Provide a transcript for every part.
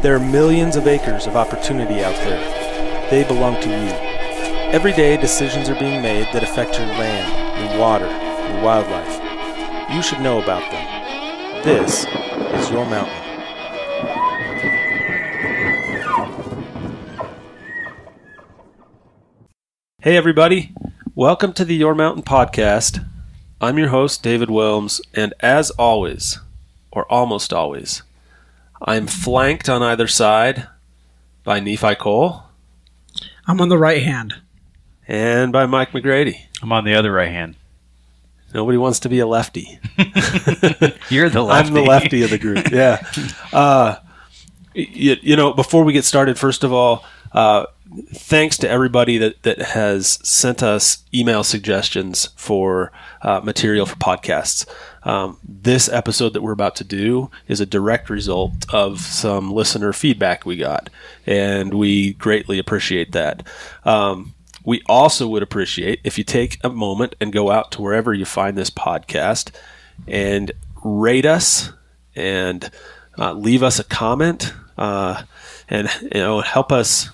There are millions of acres of opportunity out there. They belong to you. Every day, decisions are being made that affect your land, your water, your wildlife. You should know about them. This is your mountain. Hey everybody, welcome to the Your Mountain podcast. I'm your host, David Wilms, and as always, or almost always, I'm flanked on either side by Nephi Cole. I'm on the right hand. And by Mike McGrady. I'm on the other right hand. Nobody wants to be a lefty. You're the lefty. I'm the lefty of the group, yeah. You know, before we get started, first of all, thanks to everybody that has sent us email suggestions for material for podcasts. This episode that we're about to do is a direct result of some listener feedback we got, and we greatly appreciate that. We also would appreciate if you take a moment and go out to wherever you find this podcast and rate us and leave us a comment. And help us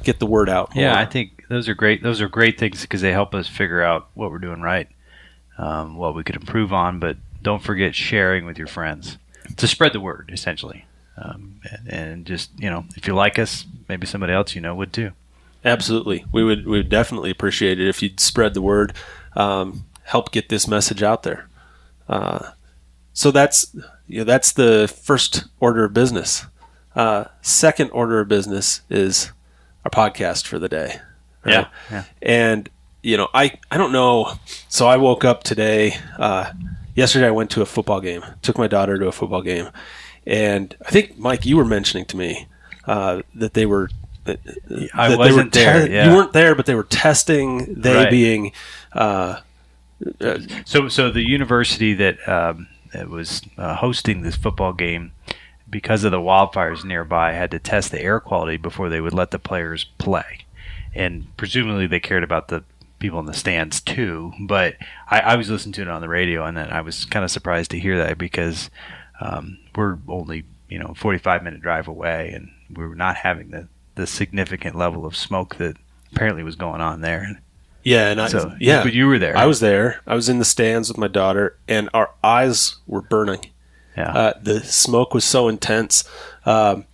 get the word out more. Yeah, I think those are great. Those are great things because they help us figure out what we're doing right, what we could improve on. But don't forget sharing with your friends to spread the word, essentially. And just if you like us, maybe somebody else would too. Absolutely, we would definitely appreciate it if you'd spread the word, help get this message out there. So that's the first order of business. Second order of business is our podcast for the day. Right? Yeah. And, I don't know. So I woke up today. Yesterday I went to a football game, took my daughter to a football game. And I think, Mike, you were mentioning to me that they were. I wasn't there. You weren't there, but they were testing, right. being. So the university that was hosting this football game, because of the wildfires nearby, had to test the air quality before they would let the players play. And presumably they cared about the people in the stands too. But I was listening to it on the radio, and then I was kind of surprised to hear that because we're only 45-minute drive away, and we were not having the significant level of smoke that apparently was going on there. Yeah, but you were there. I was there. I was in the stands with my daughter, and our eyes were burning. Yeah. The smoke was so intense. The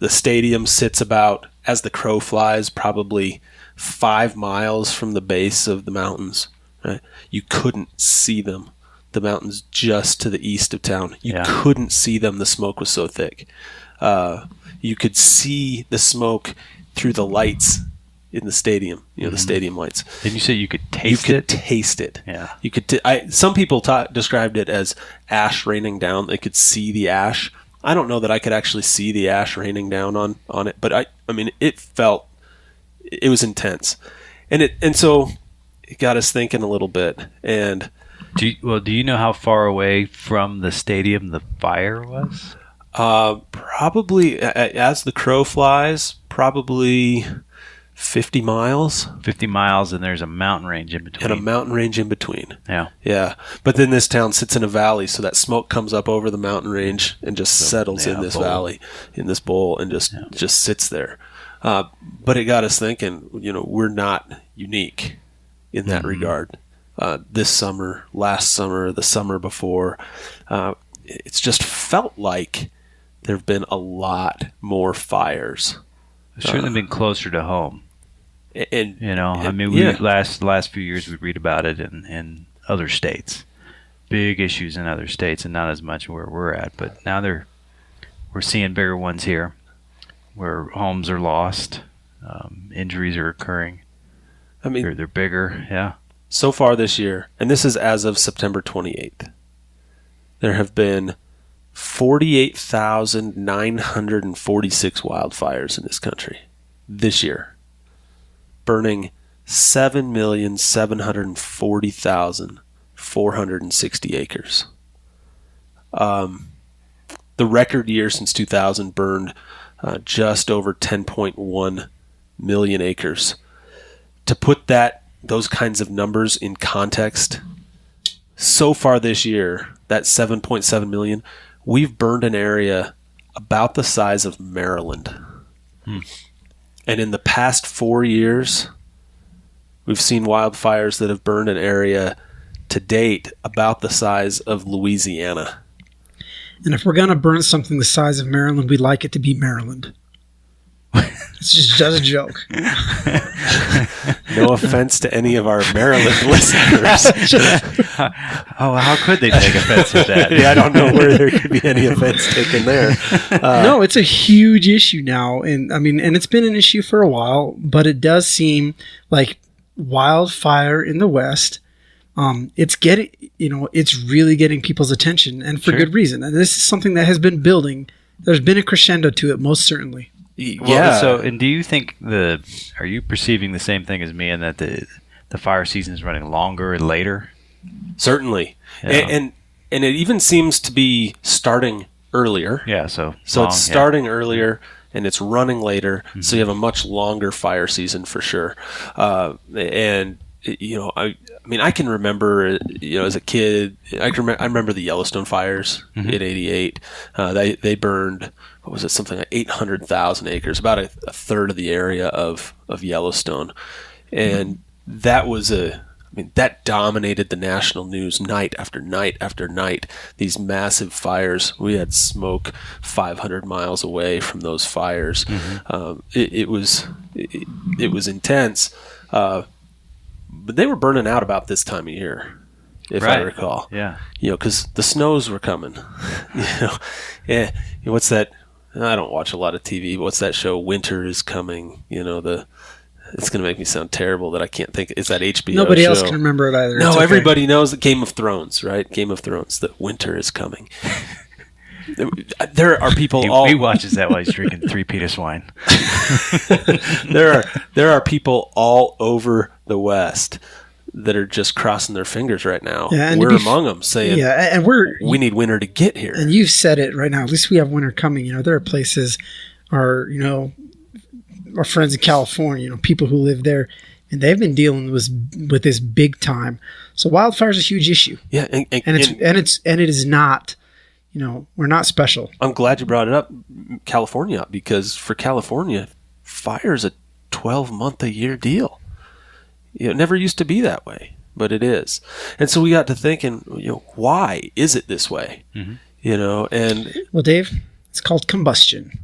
stadium sits about, as the crow flies, probably 5 miles from the base of the mountains. Right? You couldn't see them. The mountains just to the east of town. You couldn't see them. The smoke was so thick. You could see the smoke through the lights in the stadium, the stadium lights. Did you say you could taste it? You could taste it. Yeah. You could. Some people described it as ash raining down. They could see the ash. I don't know that I could actually see the ash raining down on it, but I mean, it was intense, and so it got us thinking a little bit. And do you know how far away from the stadium the fire was? Probably as the crow flies, probably 50 miles. 50 miles, and there's a mountain range in between. Yeah. But then this town sits in a valley, so that smoke comes up over the mountain range and just settles in this valley, in this bowl, and just sits there. But it got us thinking, we're not unique in that regard. This summer, last summer, the summer before, it's just felt like there have been a lot more fires. It's certainly been closer to home. And last few years we read about it in other states, big issues in other states, and not as much where we're at. But now we're seeing bigger ones here, where homes are lost, injuries are occurring. I mean, they're bigger. Yeah. So far this year, and this is as of September 28th, there have been 48,946 wildfires in this country this year, burning 7,740,460 acres. The record year since 2000 burned just over 10.1 million acres. To put those kinds of numbers in context, so far this year, that 7.7 million, we've burned an area about the size of Maryland. And in the past 4 years, we've seen wildfires that have burned an area to date about the size of Louisiana. And if we're going to burn something the size of Maryland, we'd like it to be Maryland. It's just a joke. No offense to any of our Maryland listeners. How could they take offense at that? Yeah, I don't know where there could be any offense taken there. No, it's a huge issue now. And it's been an issue for a while, but it does seem like wildfire in the West, it's really getting people's attention, and for good reason. And this is something that has been building. There's been a crescendo to it, most certainly. Yeah. So, and do you think are you perceiving the same thing as me in that the fire season is running longer and later? Certainly. Yeah. And it even seems to be starting earlier. Yeah. So it's starting earlier and it's running later. Mm-hmm. So you have a much longer fire season for sure. I can remember, as a kid, I remember the Yellowstone fires in '88. They burned, what was it, something like 800,000 acres, about a third of the area of Yellowstone. And that was that dominated the national news night after night after night. These massive fires. We had smoke 500 miles away from those fires. It was intense. But they were burning out about this time of year, if I recall. Yeah. Because the snows were coming. Yeah. What's that? I don't watch a lot of TV. But what's that show? Winter is Coming. It's going to make me sound terrible that I can't think. Is that HBO? Nobody show? Else can remember it either. No, everybody knows that Game of Thrones, right? Game of Thrones. That winter is coming. There are people he watches that while he's drinking 3 Peter wine. There are people all over the West that are just crossing their fingers right now. Yeah, and we're among them saying, and we need winter to get here. And you've said it right now. At least we have winter coming. There are places, our friends in California, people who live there, and they've been dealing with this big time. So wildfire is a huge issue. Yeah, and it is not. We're not special. I'm glad you brought it up, California, because for California, fire is a 12-month-a-year deal. It never used to be that way, but it is. And so we got to thinking, why is it this way? And well, Dave, it's called combustion.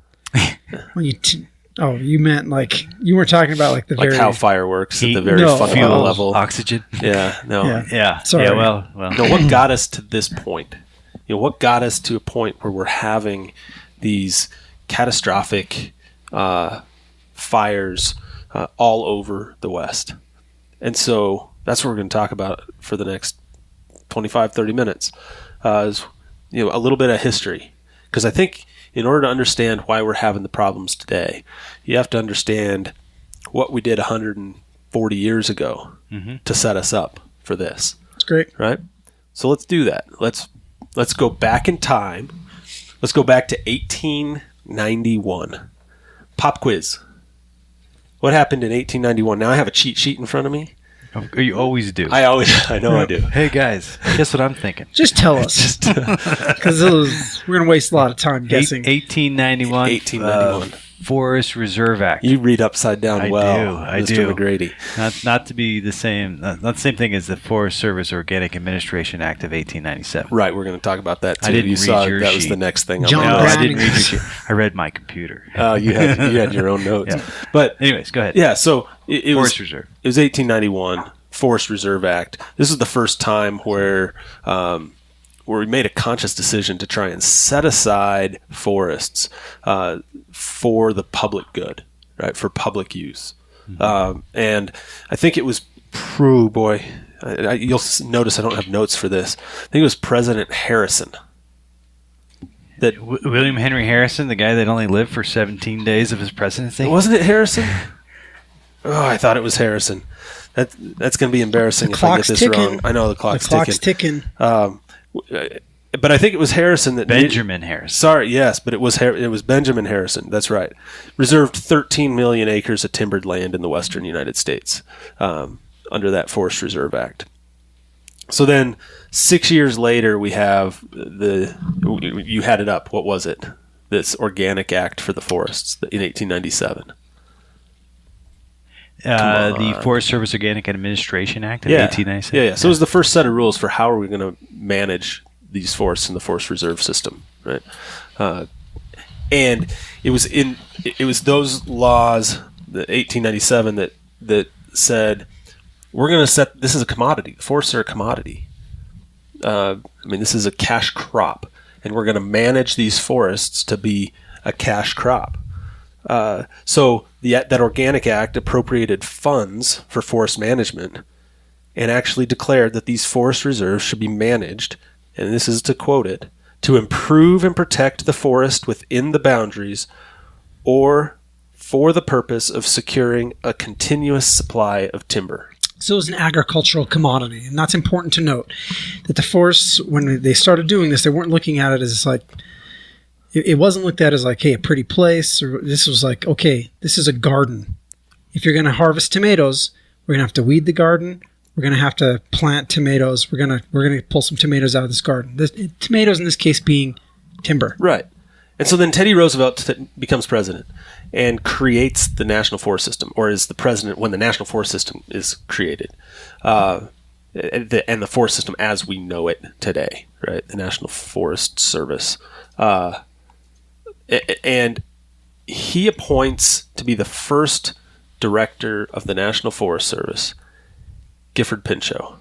When you meant like you were talking about like the like very how fire works at the very fundamental level. Oxygen. Yeah. No. Yeah. Sorry. Yeah. Well. No. What got us to this point? What got us to a point where we're having these catastrophic fires all over the West? And so that's what we're going to talk about for the next 25, 30 minutes. Is, a little bit of history. Because I think in order to understand why we're having the problems today, you have to understand what we did 140 years ago to set us up for this. That's great. Right? So let's do that. Let's go back in time. Let's go back to 1891. Pop quiz. What happened in 1891? Now I have a cheat sheet in front of me. You always do. I know I do. Hey guys, guess what I'm thinking? Just tell us. Because we're going to waste a lot of time guessing. 1891. Forest Reserve Act. You read upside down I well, do. Mr. McGrady. Not to be the same, not the same thing as the Forest Service Organic Administration Act of 1897. Right, we're going to talk about that too. I didn't you read saw your that sheet. was the next thing. John No, I didn't read your sheet. I read my computer. Oh, you had your own notes. Yeah. But anyways, go ahead. Yeah, so it Forest was Reserve. It was 1891 Forest Reserve Act. This is the first time where we made a conscious decision to try and set aside forests for the public good, right? For public use. And I think it was you'll notice I don't have notes for this. I think it was President Harrison. That William Henry Harrison, the guy that only lived for 17 days of his presidency? Wasn't it Harrison? Oh, I thought it was Harrison. That's going to be embarrassing if I get this wrong. I know the clock's ticking. But I think it was Harrison that Benjamin Harrison. Sorry, yes, but it was Benjamin Harrison. That's right. Reserved 13 million acres of timbered land in the western United States under that Forest Reserve Act. So then 6 years later, we have you had it up. What was it? this Organic Act for the forests in 1897? The Forest Service Organic Administration Act of 1897. Yeah. So it was the first set of rules for how are we going to manage these forests in the forest reserve system, right? And it was those laws, the 1897, that said we're going to set this is a commodity. The forests are a commodity. This is a cash crop, and we're going to manage these forests to be a cash crop. So that Organic Act appropriated funds for forest management and actually declared that these forest reserves should be managed, and this is to quote it, to improve and protect the forest within the boundaries or for the purpose of securing a continuous supply of timber. So it was an agricultural commodity, and that's important to note that the forests, when they started doing this, they weren't looking at it as like, it wasn't looked at as like, hey, a pretty place, or this was like, okay, this is a garden. If you're going to harvest tomatoes, we're going to have to weed the garden. We're going to have to plant tomatoes. We're going to pull some tomatoes out of this garden. Tomatoes in this case being timber. Right. And so then Teddy Roosevelt becomes president and creates the National Forest System, or is the president when the National Forest System is created, and the forest system as we know it today, right? The National Forest Service. And he appoints to be the first director of the National Forest Service, Gifford Pinchot.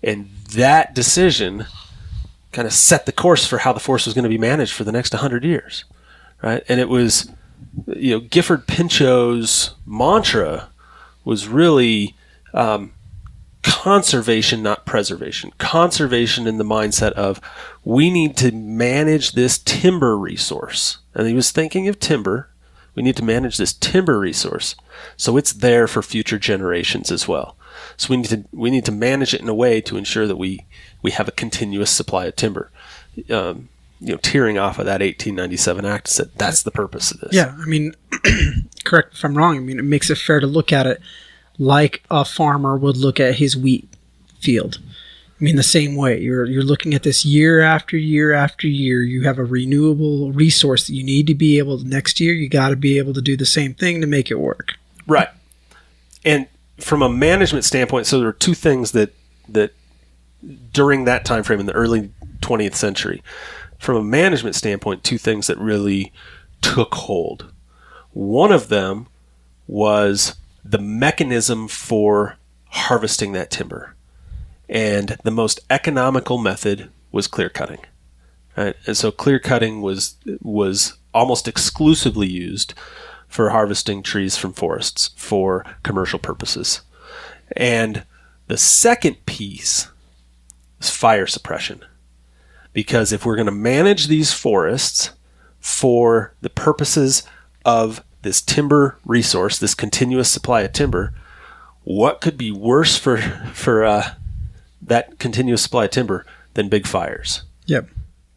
And that decision kind of set the course for how the forest was going to be managed for the next 100 years, right? And it was, Gifford Pinchot's mantra was really conservation, not preservation. Conservation in the mindset of we need to manage this timber resource. And he was thinking of timber. We need to manage this timber resource so it's there for future generations as well. So we need to manage it in a way to ensure that we have a continuous supply of timber. Tearing off of that 1897 Act said that's the purpose of this. Yeah, correct if I'm wrong. It makes it fair to look at it like a farmer would look at his wheat field. The same way. You're looking at this year after year after year. You have a renewable resource that you need to be able to, next year, you got to be able to do the same thing to make it work. Right. And from a management standpoint, so there are two things that during that time frame in the early 20th century, from a management standpoint, two things that really took hold. One of them was the mechanism for harvesting that timber. And the most economical method was clear cutting. Right? And so clear cutting was almost exclusively used for harvesting trees from forests for commercial purposes. And the second piece is fire suppression. Because if we're going to manage these forests for the purposes of this timber resource, this continuous supply of timber, what could be worse for that continuous supply of timber than big fires? Yep.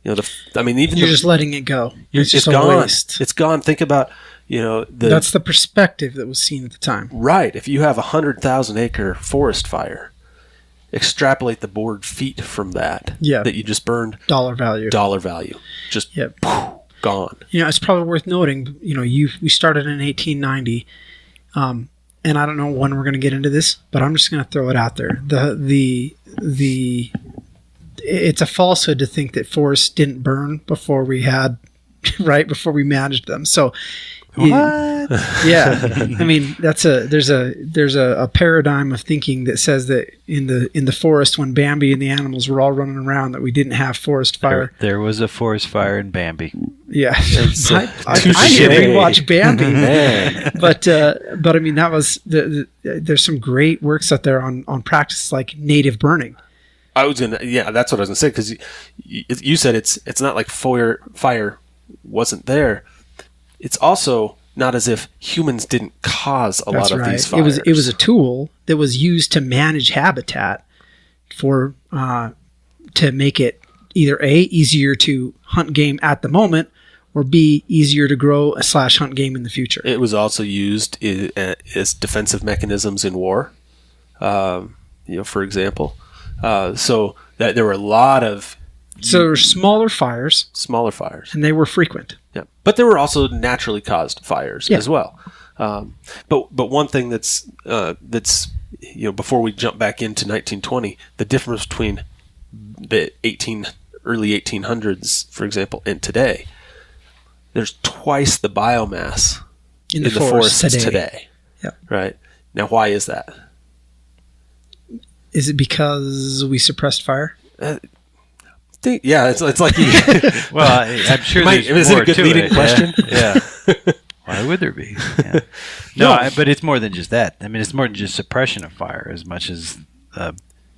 Even you're just letting it go. It's just gone. A waste. It's gone. Think about, that's the perspective that was seen at the time. Right. If you have 100,000 acre forest fire, extrapolate the board feet from that that you just burned. Dollar value. Just gone. It's probably worth noting, we started in 1890, and I don't know when we're going to get into this, but I'm just going to throw it out there. It's a falsehood to think that forests didn't burn before we had, before we managed them. So, what? there's a paradigm of thinking that says that in the forest when Bambi and the animals were all running around that we didn't have forest fire. There was a forest fire in Bambi. Yeah, I never watched Bambi, but that was there's some great works out there on practice like native burning. That's what I was gonna say, because you said it's not like fire wasn't there. It's also not as if humans didn't cause a lot of these fires. It was a tool that was used to manage habitat for to make it either A, easier to hunt game at the moment, or B, easier to grow / hunt game in the future. It was also used as defensive mechanisms in war, for example. So that there were a lot of So there were smaller fires, and they were frequent. Yeah, but there were also naturally caused fires as well. But one thing that's before we jump back into 1920, the difference between the early 1800s, for example, and today, there's twice the biomass in the forests today. Yeah. Right. Now, why is that? Is it because we suppressed fire? It's like you. Well, I'm sure there's is more it a good to leading it. question? Yeah. Why would there be? Yeah. No, but it's more than just that. I mean, it's more than just suppression of fire as much as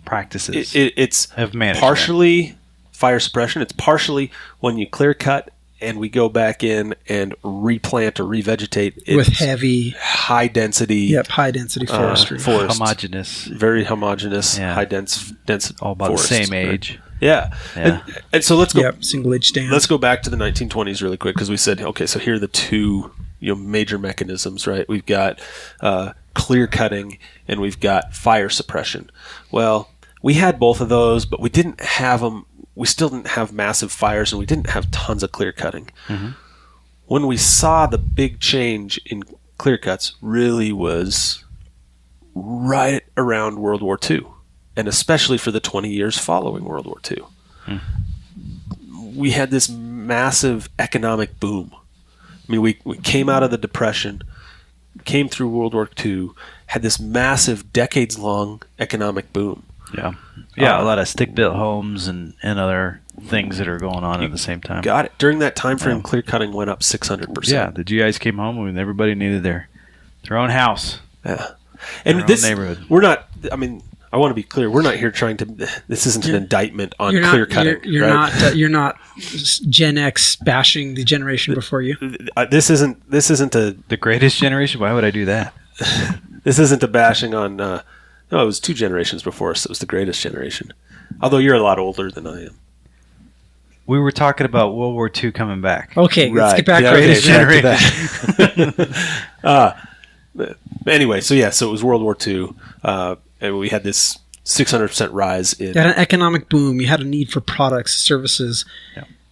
practices it's of management. Partially fire suppression. It's partially when you clear cut and we go back in and replant or revegetate with heavy, high density. Yep, high density forestry. Homogeneous. Very homogeneous, high density all about forest, the same age. Yeah. And so let's go. Yep, single age stand. Let's go back to the 1920s really quick because we said, okay, so here are the two major mechanisms, right? We've got clear cutting and we've got fire suppression. Well, we had both of those, but we didn't have them. We still didn't have massive fires and we didn't have tons of clear cutting. Mm-hmm. When we saw the big change in clear cuts really was right around World War II, and especially for the 20 years following World War II. Mm. We had this massive economic boom. I mean, we came out of the Depression, came through World War II, had this massive decades-long economic boom. Yeah, a lot of stick-built homes and other things that are going on at the same time. Got it. During that time frame, clear cutting went up 600%. Yeah, the GIs came home and everybody needed their own house. Yeah. And this neighborhood. We're not, I mean, I want to be clear. We're not here trying to, this isn't an indictment on clear cutting. You're not Gen X bashing the generation before you. This isn't the greatest generation? Why would I do that? This isn't a bashing on, no, it was 2 generations before us. It was the greatest generation. Although you're a lot older than I am. We were talking about World War II coming back. Okay, right. Let's get back to greatest generation. Anyway, so it was World War II, and we had this 600% rise in... You had an economic boom. You had a need for products, services,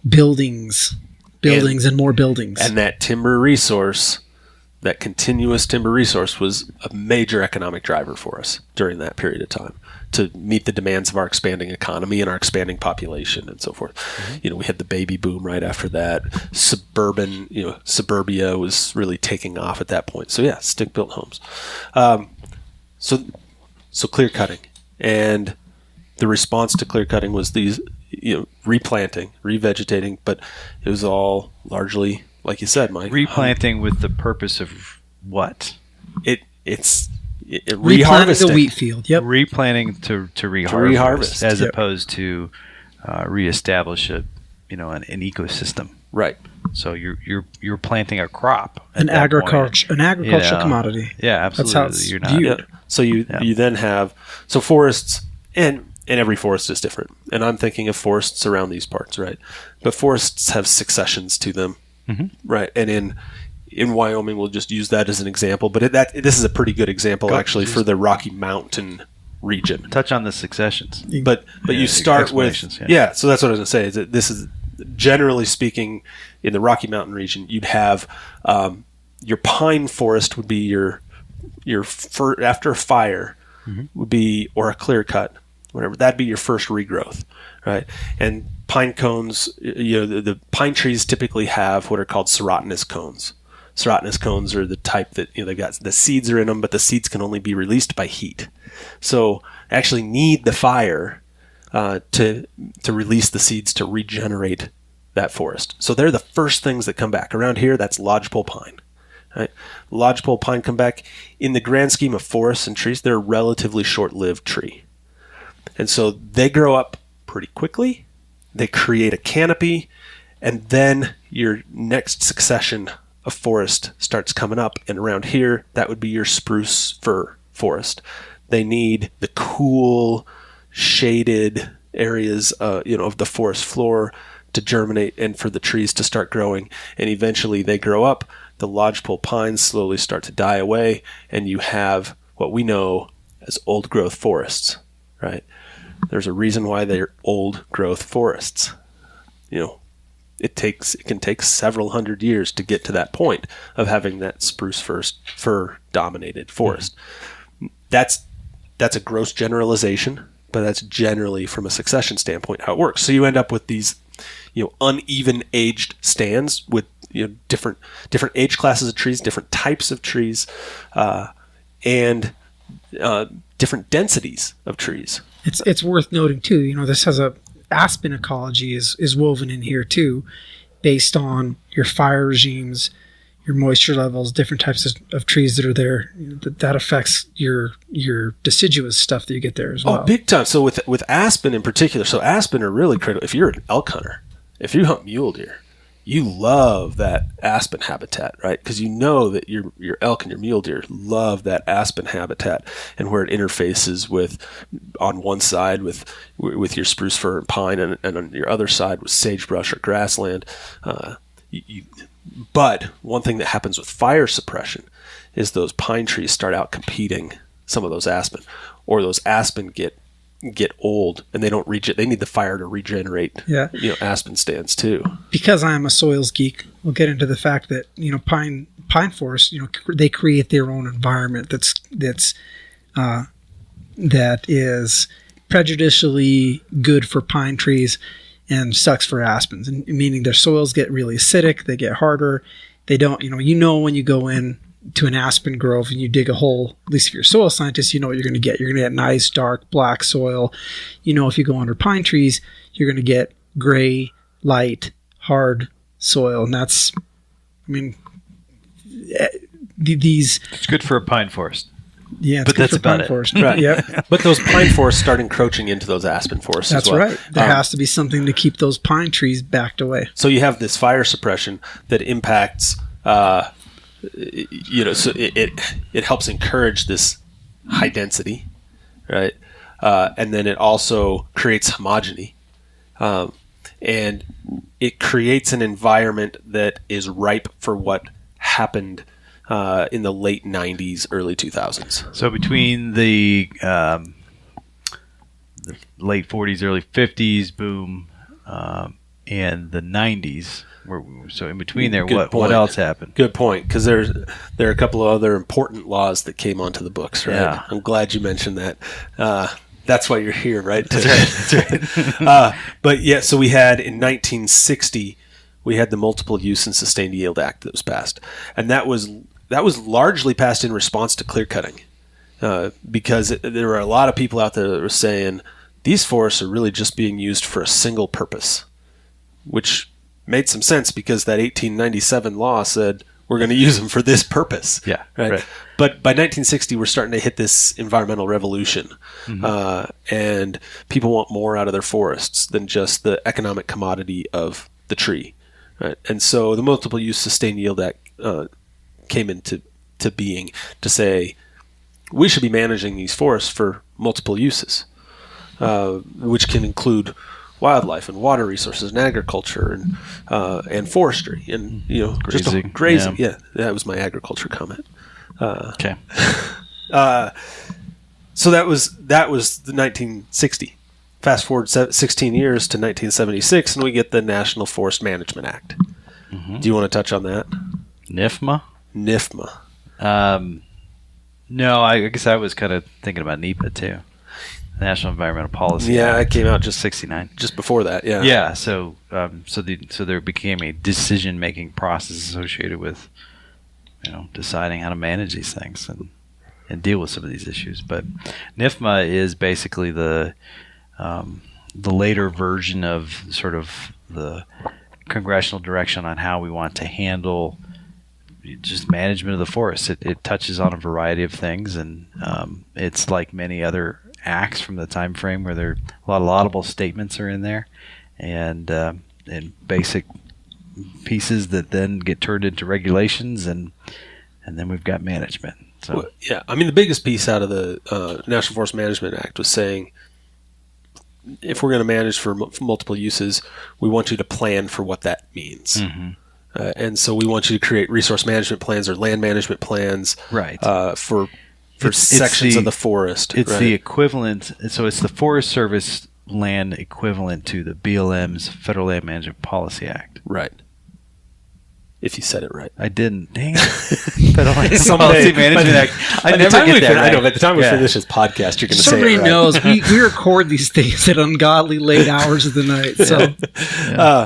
buildings, and more buildings. And that timber resource... That continuous timber resource was a major economic driver for us during that period of time to meet the demands of our expanding economy and our expanding population and so forth. Mm-hmm. We had the baby boom right after that. Suburbia was really taking off at that point. So yeah, stick-built homes. So clear cutting, and the response to clear cutting was these, replanting, revegetating, but it was all largely. Like you said, Mike. Replanting with the purpose of what? It's replanting the wheat field. Yep. Replanting to reharvest as opposed to reestablish an ecosystem. Right. So you're planting a crop. An agricultural commodity. Yeah, absolutely. That's how it's viewed. Yeah. So you then have forests and every forest is different. And I'm thinking of forests around these parts, right? But forests have successions to them. Mm-hmm. Right, and in Wyoming, we'll just use that as an example. But this is a pretty good example, for the Rocky Mountain region. Touch on the successions. But you start with So that's what I was going to say. Is that this is generally speaking in the Rocky Mountain region, you'd have your pine forest would be your after a fire would be, or a clear cut, whatever. That'd be your first regrowth, right? And pine cones, the pine trees typically have what are called serotinous cones. Serotinous cones are the type that, they've got the seeds are in them, but the seeds can only be released by heat. So actually need the fire to release the seeds to regenerate that forest. So they're the first things that come back. Around here, that's lodgepole pine. Right? Lodgepole pine come back. In the grand scheme of forests and trees, they're a relatively short-lived tree. And so they grow up pretty quickly. They create a canopy, and then your next succession of forest starts coming up. And around here, that would be your spruce fir forest. They need the cool, shaded areas, of the forest floor to germinate and for the trees to start growing. And eventually they grow up. The lodgepole pines slowly start to die away, and you have what we know as old growth forests, right? There's a reason why they're old growth forests. it can take several hundred years to get to that point of having that spruce fir dominated forest. That's a gross generalization, but that's generally from a succession standpoint how it works. So you end up with these uneven aged stands with different age classes of trees, different types of trees, and different densities of trees. It's worth noting too. This has a Aspen Ecology is woven in here too, based on your fire regimes, your moisture levels, different types of trees that are there. That affects your deciduous stuff that you get there as well. Oh, big time. So with aspen in particular, so aspen are really critical. If you're an elk hunter, if you hunt mule deer, you love that aspen habitat, right? Because you know that your elk and your mule deer love that aspen habitat, and where it interfaces with, on one side with your spruce, fir, and pine, and on your other side with sagebrush or grassland. But one thing that happens with fire suppression is those pine trees start out competing some of those aspen, or those aspen get old and they don't they need the fire to regenerate aspen stands too. Because I am a soils geek, we'll get into the fact that pine forests, they create their own environment that is prejudicially good for pine trees and sucks for aspens, and meaning their soils get really acidic, they get harder, they don't when you go in to an aspen grove and you dig a hole, at least if you're a soil scientist, you know what you're going to get. You're going to get nice, dark, black soil. If you go under pine trees, you're going to get gray, light, hard soil. And that's, these... It's good for a pine forest. Yeah, but that's about it. Forest. Right. Yeah. But those pine forests start encroaching into those aspen forests as well. That's right. There has to be something to keep those pine trees backed away. So you have this fire suppression that impacts... so it helps encourage this high density, right? And then it also creates homogeny, and it creates an environment that is ripe for what happened in the late 90s, early 2000s. So between the late 40s, early 50s boom and the 90s. So in between there, what else happened? Good point, because there are a couple of other important laws that came onto the books, right? Yeah. I'm glad you mentioned that. That's why you're here, right? That's right. But yeah, so we had in 1960, we had the Multiple Use and Sustained Yield Act that was passed, and that was largely passed in response to clear cutting, because there were a lot of people out there that were saying these forests are really just being used for a single purpose, which made some sense because that 1897 law said we're going to use them for this purpose. Yeah, right. But by 1960, we're starting to hit this environmental revolution, and people want more out of their forests than just the economic commodity of the tree. Right? And so the Multiple Use Sustained Yield Act came into being to say we should be managing these forests for multiple uses, which can include wildlife and water resources and agriculture and forestry and grazing. Just grazing. Yeah, that was my agriculture comment. Okay. So that was the 1960. Fast forward 16 years to 1976, and we get the National Forest Management Act. Mm-hmm. Do you want to touch on that? NIFMA. No, I guess I was kind of thinking about NEPA too. National Environmental Policy. Yeah, it came out just 69, just before that. Yeah. Yeah. So there became a decision-making process associated with, deciding how to manage these things and deal with some of these issues. But NIFMA is basically the later version of sort of the congressional direction on how we want to handle just management of the forest. It touches on a variety of things, and it's like many other acts from the time frame where there are a lot of laudable statements are in there, and basic pieces that then get turned into regulations, and then we've got management. So well, yeah, I mean the biggest piece out of the National Forest Management Act was saying if we're going to manage for multiple uses, we want you to plan for what that means. Mm-hmm. And so we want you to create resource management plans or land management plans, right? For sections of the forest. It's the equivalent. So it's the Forest Service land equivalent to the BLM's Federal Land Management Policy Act. Right. If you said it right. I didn't. Dang it. Federal Land Policy Management Act. I never get that right. I know, by the time we finish this podcast, you're going to say it right. Somebody knows. We record these things at ungodly late hours of the night. So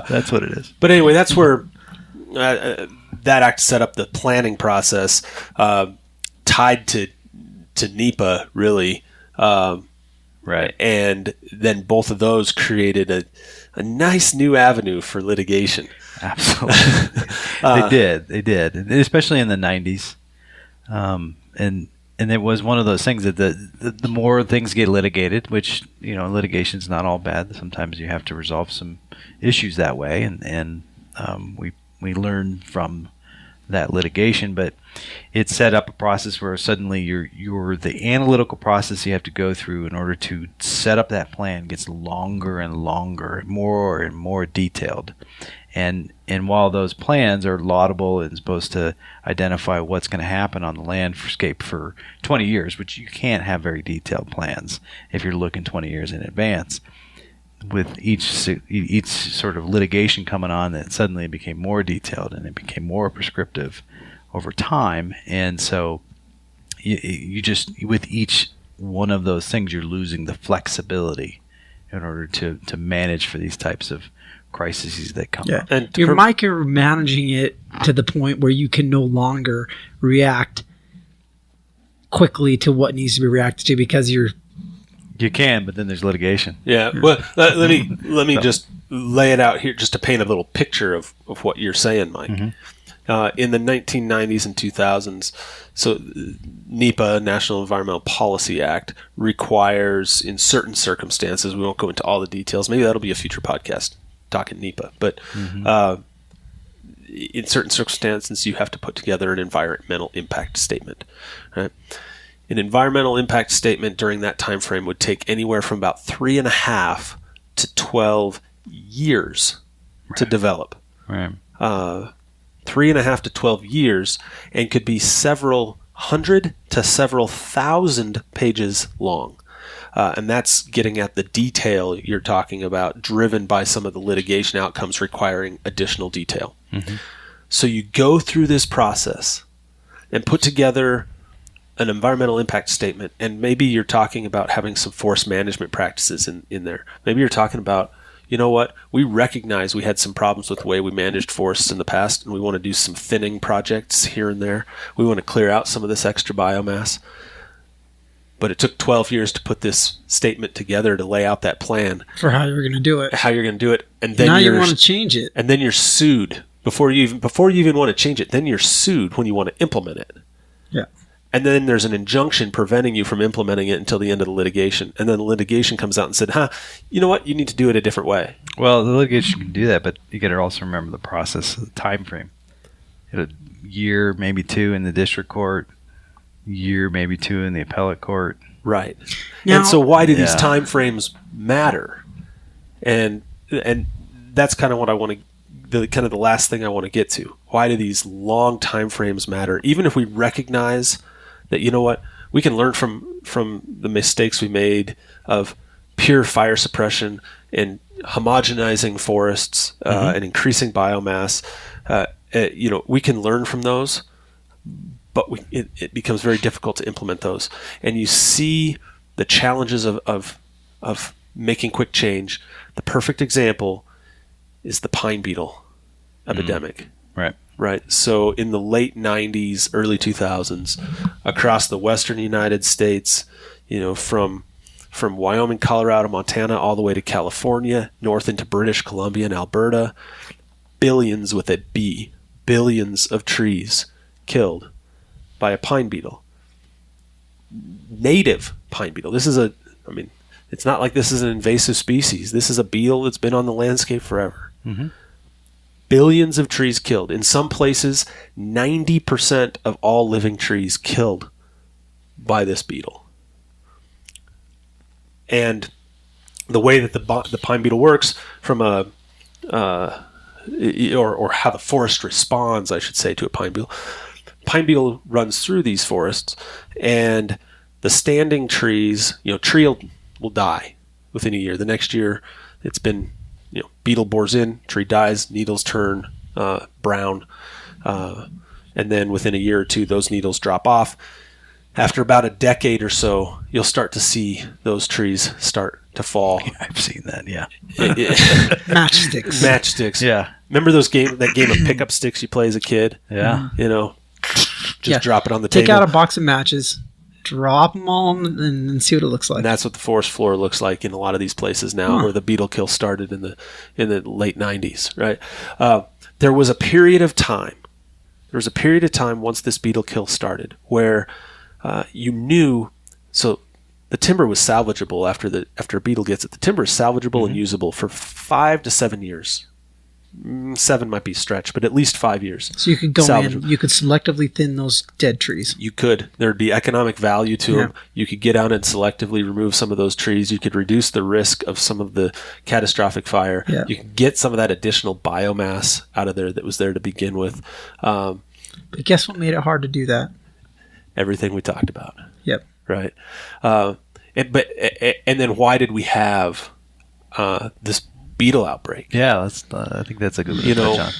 that's what it is. But anyway, that's where that act set up the planning process tied to NEPA, really. Right. And then both of those created a nice new avenue for litigation. Absolutely. They did. Especially in the 90s. And it was one of those things that the more things get litigated, which, litigation's not all bad. Sometimes you have to resolve some issues that way. And we learn from that litigation, but it set up a process where suddenly the analytical process you have to go through in order to set up that plan gets longer and longer, more and more detailed. And while those plans are laudable and supposed to identify what's going to happen on the landscape for 20 years, which you can't have very detailed plans if you're looking 20 years in advance, with each sort of litigation coming on, that suddenly it became more detailed and it became more prescriptive over time. And so you just, with each one of those things, you're losing the flexibility in order to manage for these types of crises that come up. And you're micromanaging it to the point where you can no longer react quickly to what needs to be reacted to because you can, but then there's litigation. Yeah. Well, let me just lay it out here just to paint a little picture of what you're saying, Mike. Mm-hmm. In the 1990s and 2000s, so NEPA, National Environmental Policy Act, requires in certain circumstances, we won't go into all the details, maybe that'll be a future podcast talking NEPA, but in certain circumstances you have to put together an environmental impact statement. Right? An environmental impact statement during that time frame would take anywhere from about 3.5 to 12 years to develop. Right. 3.5 to 12 years, and could be several hundred to several thousand pages long. And that's getting at the detail you're talking about, driven by some of the litigation outcomes requiring additional detail. Mm-hmm. So you go through this process and put together an environmental impact statement, and maybe you're talking about having some forest management practices in there. Maybe you're talking about, you know what, we recognize we had some problems with the way we managed forests in the past, and we want to do some thinning projects here and there. We want to clear out some of this extra biomass. But it took 12 years to put this statement together to lay out that plan for how you're going to do it. And then now you want to change it. And then you're sued before you even want to change it. Then you're sued when you want to implement it. Yeah. And then there's an injunction preventing you from implementing it until the end of the litigation. And then the litigation comes out and said, you know what? You need to do it a different way. Well, the litigation can do that, but you got to also remember the process, the time frame. A year, maybe 2 in the district court, year, maybe 2 in the appellate court. Right. Now, and so why do these time frames matter? And that's kind of what I want to, the last thing I want to get to. Why do these long time frames matter? Even if we recognize that, you know what, we can learn from the mistakes we made of pure fire suppression and homogenizing forests and increasing biomass. We can learn from those, but it becomes very difficult to implement those. And you see the challenges of making quick change. The perfect example is the pine beetle epidemic. Right. So in the late 90s, early 2000s, across the western United States, from Wyoming, Colorado, Montana, all the way to California, north into British Columbia and Alberta, billions with a B, billions of trees killed by a pine beetle. Native pine beetle. It's not like this is an invasive species. This is a beetle that's been on the landscape forever. Mm-hmm. Billions of trees killed. In some places, 90% of all living trees killed by this beetle. And the way that the pine beetle works from or how the forest responds, I should say, to a pine beetle. Pine beetle runs through these forests, and the standing trees, tree will die. within a year. The next year, it's been, beetle bores in, tree dies, needles turn brown, and then within a year or two, those needles drop off. After about a decade or so, you'll start to see those trees start to fall. I've seen that, yeah. Matchsticks. Matchsticks. Yeah. Remember that game of pickup sticks you play as a kid? Yeah. Just drop it on the table. Take out a box of matches, drop them all, and see what it looks like. And that's what the forest floor looks like in a lot of these places now, where the beetle kill started in the late 90s, right? There was a period of time once this beetle kill started where you knew, so the timber was salvageable after a beetle gets it. The timber is salvageable and usable for 5 to 7 years. 7 might be stretched, but at least 5 years. So you could go in, you could selectively thin those dead trees. You could. There'd be economic value to them. You could get out and selectively remove some of those trees. You could reduce the risk of some of the catastrophic fire. Yeah. You could get some of that additional biomass out of there that was there to begin with. But guess what made it hard to do that? Everything we talked about. Yep. Right. And then why did we have this beetle outbreak? Yeah, I think that's a good one to touch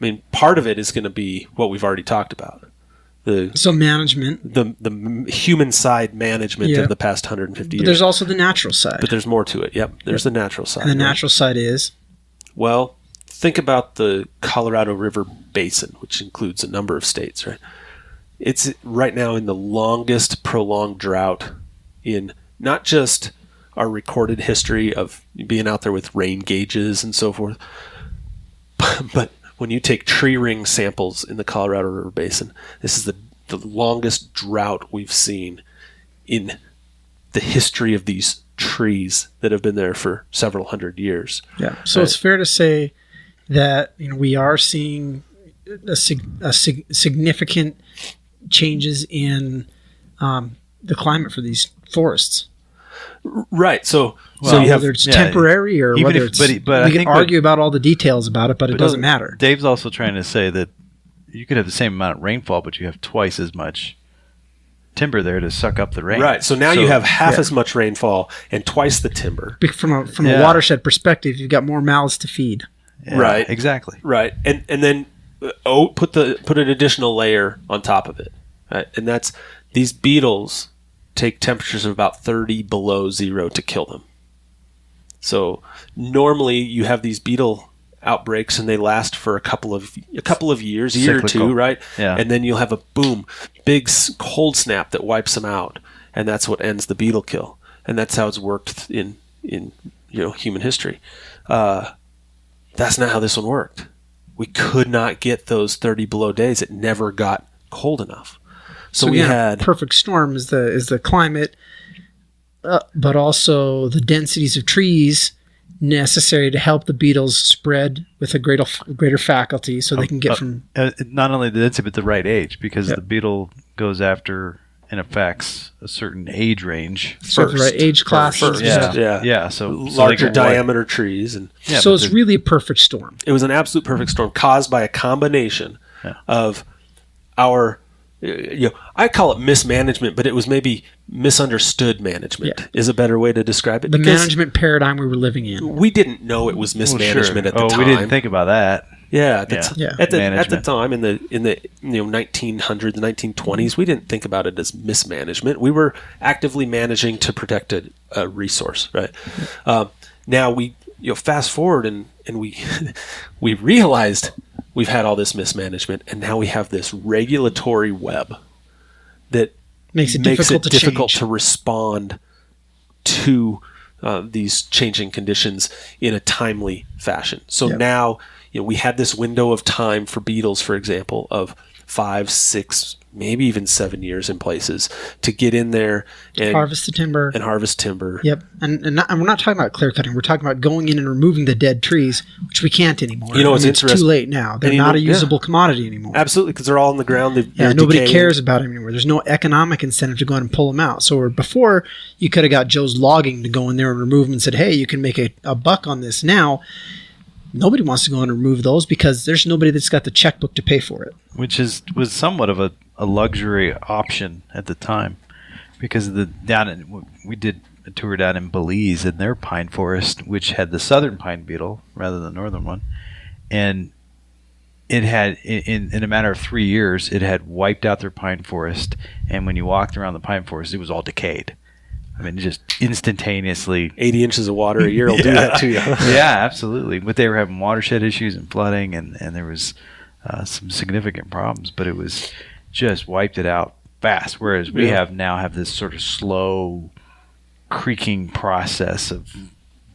on. Part of it is going to be what we've already talked about. So management. The human side management of the past 150 years. But there's also the natural side. But there's more to it. Yep. There's the natural side. And the natural side is? Well, think about the Colorado River Basin, which includes a number of states, right? It's right now in the longest prolonged drought in not just our recorded history of being out there with rain gauges and so forth, but when you take tree ring samples in the Colorado River Basin, this is the longest drought we've seen in the history of these trees that have been there for several hundred years. Yeah. So it's fair to say that we are seeing a significant changes in the climate for these forests. Right. So you have, whether it's temporary or whether it's, but we can argue about all the details about it, but it doesn't matter. Dave's also trying to say that you could have the same amount of rainfall, but you have twice as much timber there to suck up the rain. Right. So now you have half as much rainfall and twice the timber. From a watershed perspective, you've got more mouths to feed. Yeah, right. Exactly. Right. And then put an additional layer on top of it. Right. And that's these beetles take temperatures of about 30 below zero to kill them. So normally you have these beetle outbreaks and they last for a couple of years, a year or two, right? Yeah. And then you'll have a boom, big cold snap that wipes them out, and that's what ends the beetle kill. And that's how it's worked in human history. That's not how this one worked. We could not get those 30 below days. It never got cold enough. So we had perfect storm is the climate, but also the densities of trees necessary to help the beetles spread with a greater faculty, so they can get from not only the density but the right age, because the beetle goes after and affects a certain age range first, the right age class. First. Yeah. So larger diameter trees, and so it's really a perfect storm. It was an absolute perfect storm caused by a combination of our. I call it mismanagement, but it was maybe misunderstood management is a better way to describe it. The management paradigm we were living in. We didn't know it was mismanagement at the time. We didn't think about that. At the time in the 1900s, 1920s, we didn't think about it as mismanagement. We were actively managing to protect a resource, right? Now we fast forward and we realized we've had all this mismanagement, and now we have this regulatory web that makes it difficult to respond to these changing conditions in a timely fashion. So now we had this window of time for beetles, for example, of 5, 6, maybe even 7 years in places to get in there and harvest the timber. Yep. And we're not talking about clear cutting. We're talking about going in and removing the dead trees, which we can't anymore. It's interesting. It's too late now. They're not a usable commodity anymore. Absolutely, because they're all on the ground. They're nobody decaying. cares about them anymore. There's no economic incentive to go in and pull them out. So before, you could have got Joe's Logging to go in there and remove them and said, hey, you can make a buck on this. Now, nobody wants to go in and remove those because there's nobody that's got the checkbook to pay for it. Which was somewhat of a luxury option at the time, because we did a tour down in Belize in their pine forest, which had the southern pine beetle rather than the northern one. And it had, in a matter of 3 years, it had wiped out their pine forest. And when you walked around the pine forest, it was all decayed. I mean, just instantaneously. 80 inches of water a year will do that to you. Yeah, absolutely. But they were having watershed issues and flooding, and there was some significant problems. But it was just wiped it out fast. Whereas we have this sort of slow, creaking process of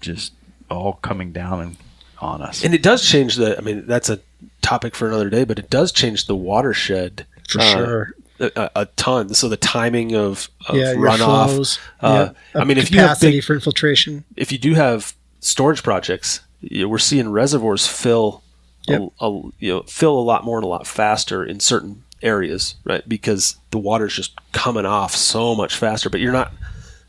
just all coming down on us. And it does change that's a topic for another day, but it does change the watershed. For sure. A ton. So the timing of runoff. Flows, if you have capacity for infiltration, if you do have storage projects, we're seeing reservoirs fill a lot more and a lot faster in certain areas, right? Because the water's just coming off so much faster. But you're not.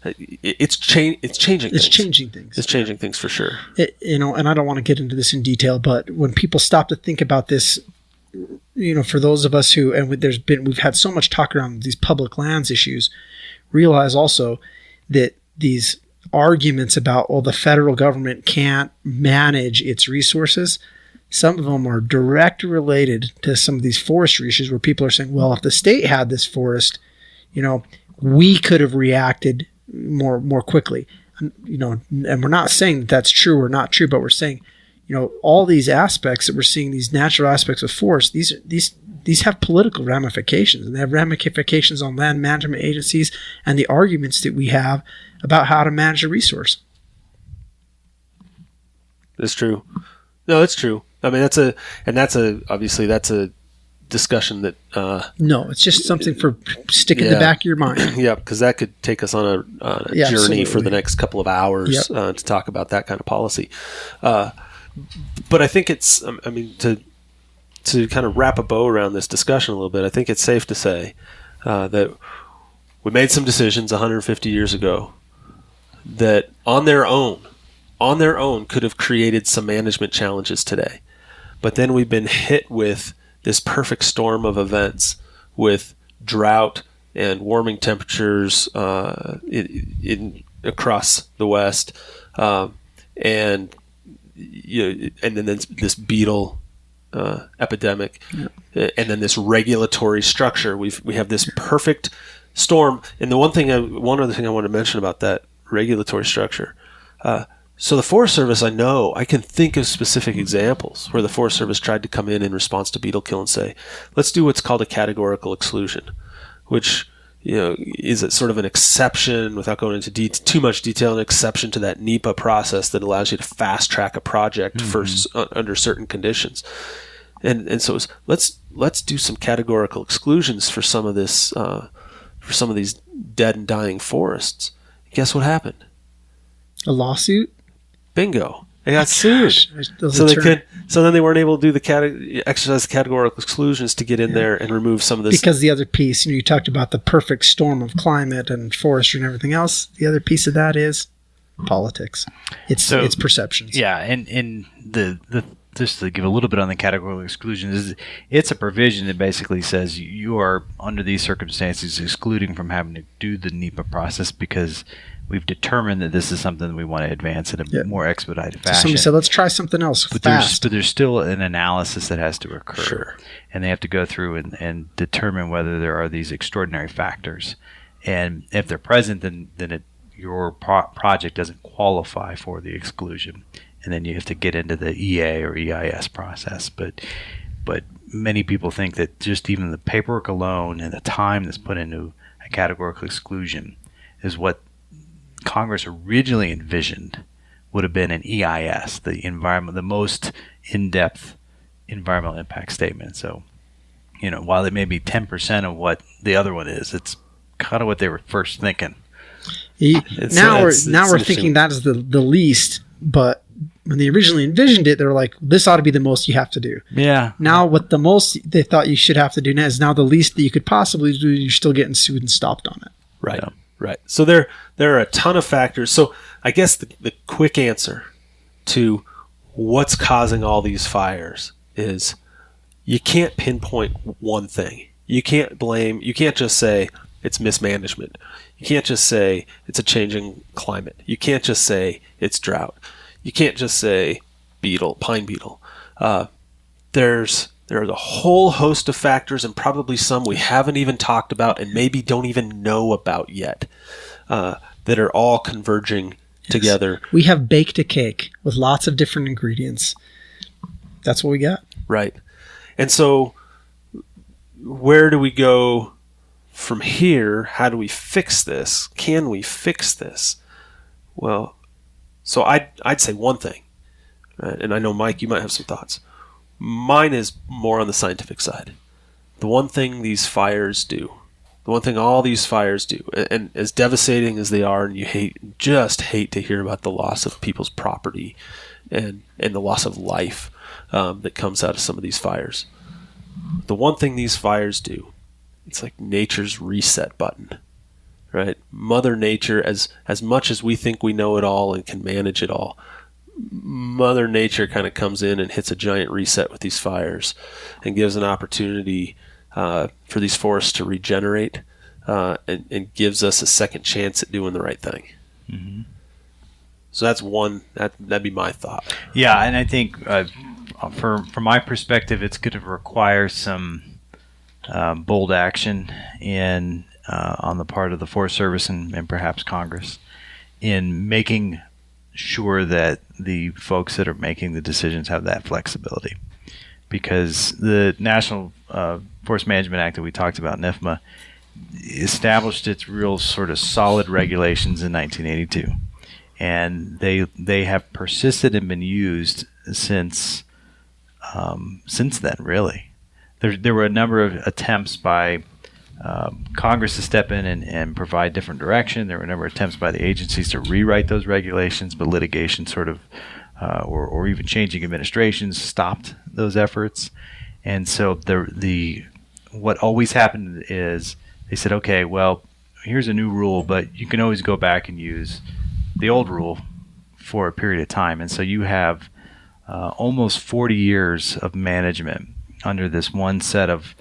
It's changing. It's changing things. It's changing things for sure. And I don't want to get into this in detail, but when people stop to think about this. For those of us who, and we've had so much talk around these public lands issues, realize also that these arguments about, the federal government can't manage its resources, some of them are directly related to some of these forestry issues where people are saying, well, if the state had this forest, we could have reacted more quickly. And we're not saying that that's true or not true, but we're saying, all these aspects that we're seeing, these natural aspects of forest, these have political ramifications, and they have ramifications on land management agencies and the arguments that we have about how to manage a resource. It's true. No, it's true. I mean, that's a discussion that. No, it's just something for stick in the back of your mind. Yeah, because that could take us on a journey absolutely. For the next couple of hours to talk about that kind of policy. But I think it's, to kind of wrap a bow around this discussion a little bit, I think it's safe to say that we made some decisions 150 years ago that on their own could have created some management challenges today. But then we've been hit with this perfect storm of events with drought and warming temperatures across the West, and then this beetle epidemic, and then this regulatory structure. We have this perfect storm. And one other thing I want to mention about that regulatory structure. So the Forest Service, I can think of specific examples where the Forest Service tried to come in response to beetle kill and say, let's do what's called a categorical exclusion, which is a sort of an exception, without going into too much detail, an exception to that NEPA process that allows you to fast track a project under certain conditions. And so let's do some categorical exclusions for some of this, for some of these dead and dying forests. Guess what happened? A lawsuit? Bingo. They got sued. So then they weren't able to do exercise categorical exclusions to get in there and remove some of this. Because the other piece, you talked about the perfect storm of climate and forestry and everything else. The other piece of that is politics. It's perceptions. Yeah, and the just to give a little bit on the categorical exclusions, it's a provision that basically says you are under these circumstances excluding from having to do the NEPA process because we've determined that this is something we want to advance in a more expedited fashion. Somebody said, let's try something else but fast. There's still an analysis that has to occur. Sure. And they have to go through and determine whether there are these extraordinary factors. And if they're present, then your project doesn't qualify for the exclusion. And then you have to get into the EA or EIS process. But many people think that just even the paperwork alone and the time that's put into a categorical exclusion is what Congress originally envisioned would have been an EIS, the most in-depth environmental impact statement. So, while it may be 10% of what the other one is, it's kind of what they were first thinking. Now we're thinking that is the least, but when they originally envisioned it, they were like, this ought to be the most you have to do. Yeah. Now what the most they thought you should have to do now is now the least that you could possibly do, you're still getting sued and stopped on it. Right. Yeah. Right. So there are a ton of factors. So I guess the quick answer to what's causing all these fires is you can't pinpoint one thing. You can't just say it's mismanagement. You can't just say it's a changing climate. You can't just say it's drought. You can't just say pine beetle. There are a whole host of factors, and probably some we haven't even talked about and maybe don't even know about yet, that are all converging together. We have baked a cake with lots of different ingredients. That's what we got. Right. And so where do we go from here? How do we fix this? Can we fix this? Well, so I'd say one thing, and I know, Mike, you might have some thoughts. Mine is more on the scientific side. The one thing these fires do, the one thing all these fires do, and as devastating as they are, and you just hate to hear about the loss of people's property and the loss of life that comes out of some of these fires. The one thing these fires do, it's like nature's reset button, right? Mother Nature, as much as we think we know it all and can manage it all, Mother Nature kind of comes in and hits a giant reset with these fires and gives an opportunity for these forests to regenerate and gives us a second chance at doing the right thing. Mm-hmm. So that's one, that'd be my thought. Yeah, and I think from my perspective, it's going to require some bold action on the part of the Forest Service and perhaps Congress in making sure that the folks that are making the decisions have that flexibility. Because the National Forest Management Act that we talked about, NEPA, established its real sort of solid regulations in 1982. And they have persisted and been used since then, really. There were a number of attempts by Congress to step in and provide different direction. There were a number of attempts by the agencies to rewrite those regulations, but litigation sort of, or even changing administrations stopped those efforts. And so what always happened is they said, okay, well, here's a new rule, but you can always go back and use the old rule for a period of time. And so you have almost 40 years of management under this one set of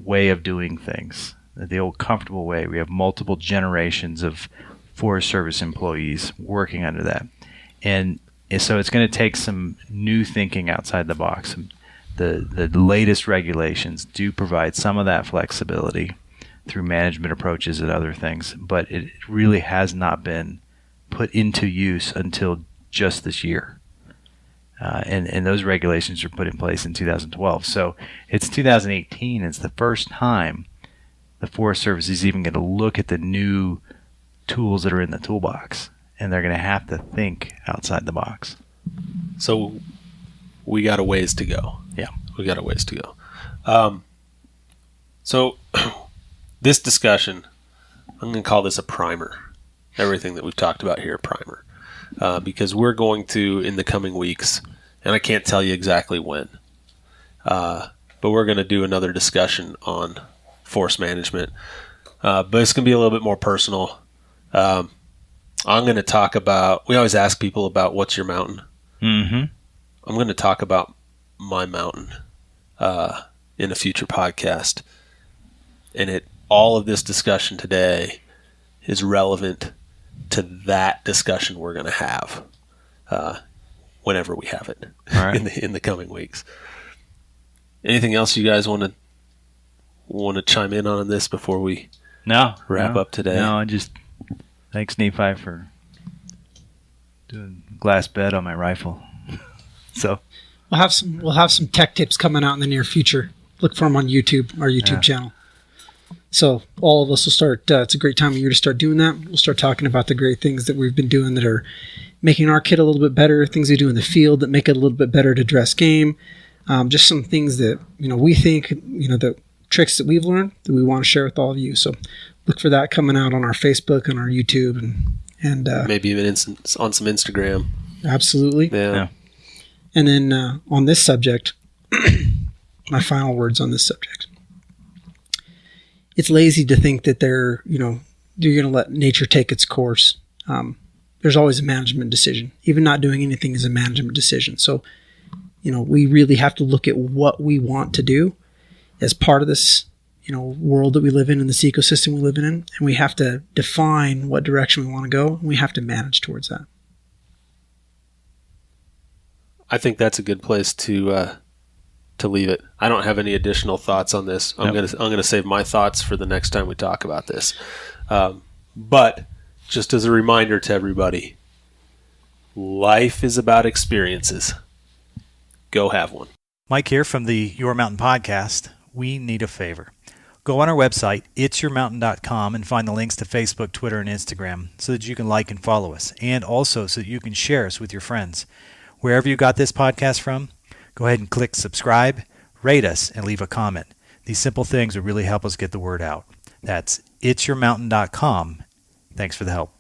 way of doing things, the old comfortable way. We have multiple generations of Forest Service employees working under that. And so it's going to take some new thinking outside the box. The latest regulations do provide some of that flexibility through management approaches and other things, but it really has not been put into use until just this year. And those regulations were put in place in 2012. So it's 2018. It's the first time the Forest Service is even going to look at the new tools that are in the toolbox, and they're going to have to think outside the box. So we got a ways to go. Yeah, we got a ways to go. So this discussion, I'm going to call this a primer. Everything that we've talked about here, a primer. Because we're going to, in the coming weeks, and I can't tell you exactly when, but we're going to do another discussion on forest management. But it's going to be a little bit more personal. I'm going to talk about, we always ask people about what's your mountain. Mm-hmm. I'm going to talk about my mountain in a future podcast. And all of this discussion today is relevant to that discussion we're going to have whenever we have it. All right. in the coming weeks. Anything else you guys want to chime in on this before we wrap up today? No, I just thanks NEPA for doing glass bed on my rifle. So we'll have some tech tips coming out in the near future. Look for them on YouTube, our YouTube channel. So all of us will start, it's a great time of year to start doing that. We'll start talking about the great things that we've been doing that are making our kit a little bit better, things we do in the field that make it a little bit better to dress game. Just some things that, we think, the tricks that we've learned that we want to share with all of you. So look for that coming out on our Facebook and our YouTube and maybe even on some Instagram. Absolutely. Yeah. And then on this subject, my final words on this subject. It's lazy to think that you're going to let nature take its course. There's always a management decision. Even not doing anything is a management decision. So, we really have to look at what we want to do as part of this, world that we live in this ecosystem we live in, and we have to define what direction we want to go, and we have to manage towards that. I think that's a good place to leave it. I don't have any additional thoughts on this. I'm gonna save my thoughts for the next time we talk about this. But just as a reminder to everybody, life is about experiences. Go have one. Mike here from the Your Mountain podcast. We need a favor. Go on our website, itsyourmountain.com, and find the links to Facebook, Twitter, and Instagram so that you can like and follow us, and also so that you can share us with your friends. Wherever you got this podcast from, go ahead and click subscribe, rate us, and leave a comment. These simple things will really help us get the word out. That's itsyourmountain.com. Thanks for the help.